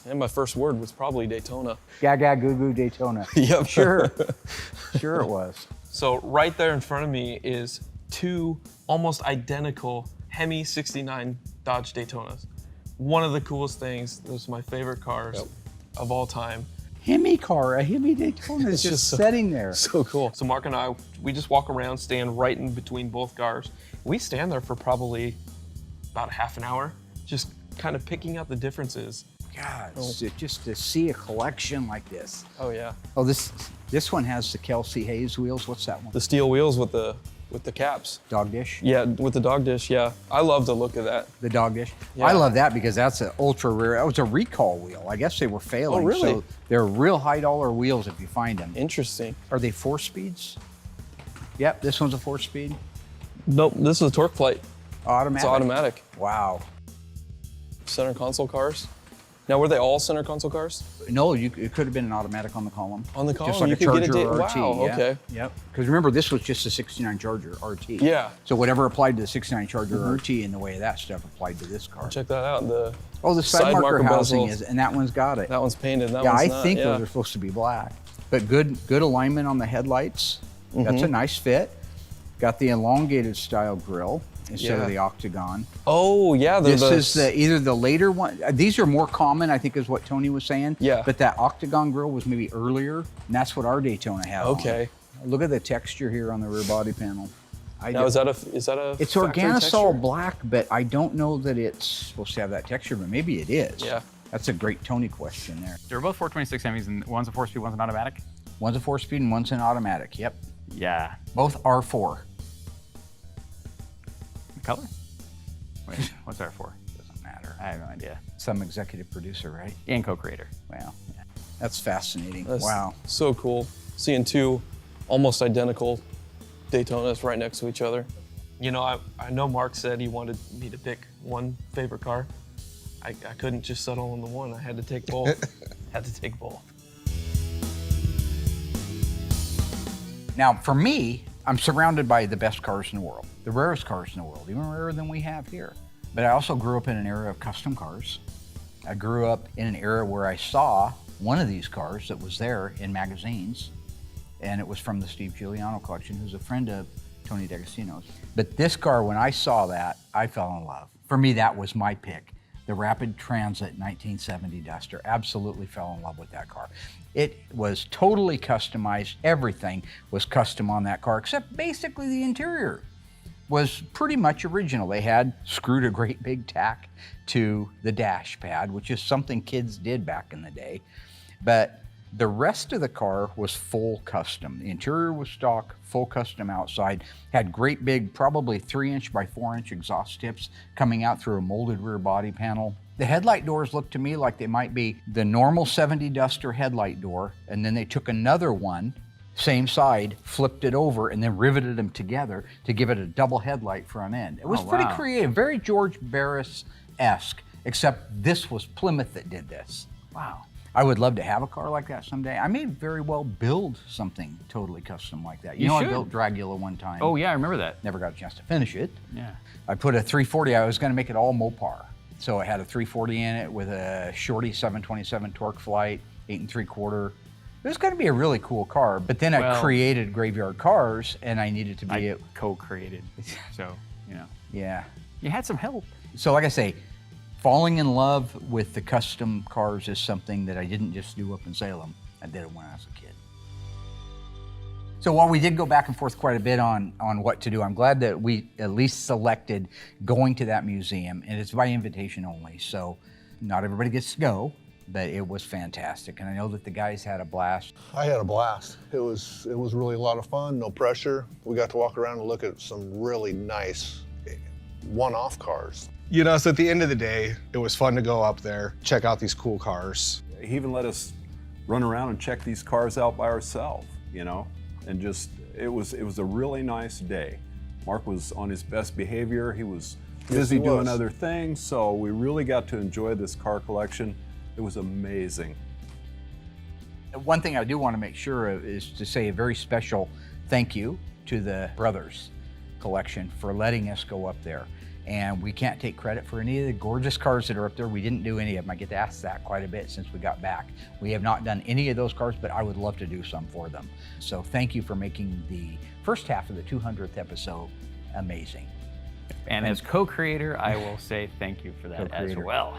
And my first word was probably Daytona. Gaga goo goo Daytona. Yep. Sure. Sure it was. So right there in front of me is two almost identical Hemi 69 Dodge Daytonas. One of the coolest things, those are my favorite cars of all time. Hemi car, a Hemi Daytona is just setting there. So cool. So Mark and I, we just walk around, stand right in between both cars. We stand there for probably about half an hour, just kind of picking out the differences. God, just to see a collection like this. Oh yeah. Oh, this one has the Kelsey Hayes wheels. What's that one? The steel wheels with the caps. Dog dish? Yeah, with the dog dish, yeah. I love the look of that. The dog dish? Yeah. I love that because that's an ultra rare. That was a recall wheel. I guess they were failing. Oh, really? So they're real high dollar wheels if you find them. Interesting. Are they 4-speeds? Yep, this one's a 4-speed. Nope, this is a torque plate. Automatic? It's automatic. Wow. Center console cars. Now, were they all center console cars? No, it could have been an automatic on the column. On the column, just like you a could get Charger a RT. wow, yeah. okay. Yep. Because remember, this was just a 69 Charger RT. Yeah. So whatever applied to the 69 Charger RT in the way of that stuff applied to this car. Check that out. The side marker housing bezels. is, and that one's got it. That one's painted. That yeah, one's I not. think those are supposed to be black. But good alignment on the headlights. That's a nice fit. Got the elongated style grille instead of the octagon. Oh yeah, this is either the later one. These are more common, I think, is what Tony was saying. Yeah. But that octagon grille was maybe earlier, and that's what our Daytona had. Okay. On. Look at the texture here on the rear body panel. Now is that a? It's Organosol black, but I don't know that it's supposed to have that texture, but maybe it is. Yeah. That's a great Tony question there. They're both 426 Hemis, and one's a 4-speed, one's an automatic? One's a 4-speed and one's an automatic, yep. Yeah. Both R4. Color? Wait, what's R4? Doesn't matter. I have no idea. Some executive producer, right? And co-creator. Wow. Yeah. That's fascinating. That's wow. So cool. Seeing two almost identical Daytonas right next to each other. You know, I know Mark said he wanted me to pick one favorite car. I couldn't just settle on the one. I had to take both. Had to take both. Now, for me, I'm surrounded by the best cars in the world, the rarest cars in the world, even rarer than we have here. But I also grew up in an era of custom cars. I grew up in an era where I saw one of these cars that was there in magazines, and it was from the Steve Giuliano collection, who's a friend of Tony D'Agostino's. But this car, when I saw that, I fell in love. For me, that was my pick. The Rapid Transit 1970 Duster. Absolutely fell in love with that car. It was totally customized. Everything was custom on that car, except basically the interior was pretty much original. They had screwed a great big tack to the dash pad, which is something kids did back in the day. But the rest of the car was full custom. The interior was stock, full custom outside, had great big, probably 3-inch by 4-inch exhaust tips coming out through a molded rear body panel. The headlight doors looked to me like they might be the normal 70 Duster headlight door, and then they took another one, same side, flipped it over, and then riveted them together to give it a double headlight front end. It was pretty creative, very George Barris-esque, except this was Plymouth that did this. Wow. I would love to have a car like that someday. I may very well build something totally custom like that. You know, should. I built Dragula one time. Oh yeah, I remember that. Never got a chance to finish it. Yeah. I put a 340, I was gonna make it all Mopar. So it had a 340 in it with a shorty 727 torque flight, 8 3/4. It was gonna be a really cool car, but then I created Graveyard Cars and I needed to be co-created, so, you know. Yeah. You had some help. So like I say, falling in love with the custom cars is something that I didn't just do up in Salem. I did it when I was a kid. So while we did go back and forth quite a bit on what to do, I'm glad that we at least selected going to that museum, and it's by invitation only. So not everybody gets to go, but it was fantastic. And I know that the guys had a blast. I had a blast. It was really a lot of fun, no pressure. We got to walk around and look at some really nice one-off cars. You know, so at the end of the day, it was fun to go up there, check out these cool cars. He even let us run around and check these cars out by ourselves, you know, and just, it was a really nice day. Mark was on his best behavior. He was busy doing other things, so we really got to enjoy this car collection. It was amazing. One thing I do want to make sure of is to say a very special thank you to the Brothers collection for letting us go up there. And we can't take credit for any of the gorgeous cars that are up there. We didn't do any of them. I get asked that quite a bit since we got back. We have not done any of those cars, but I would love to do some for them. So thank you for making the first half of the 200th episode amazing. And as co-creator, I will say thank you for that as Co-creator. well.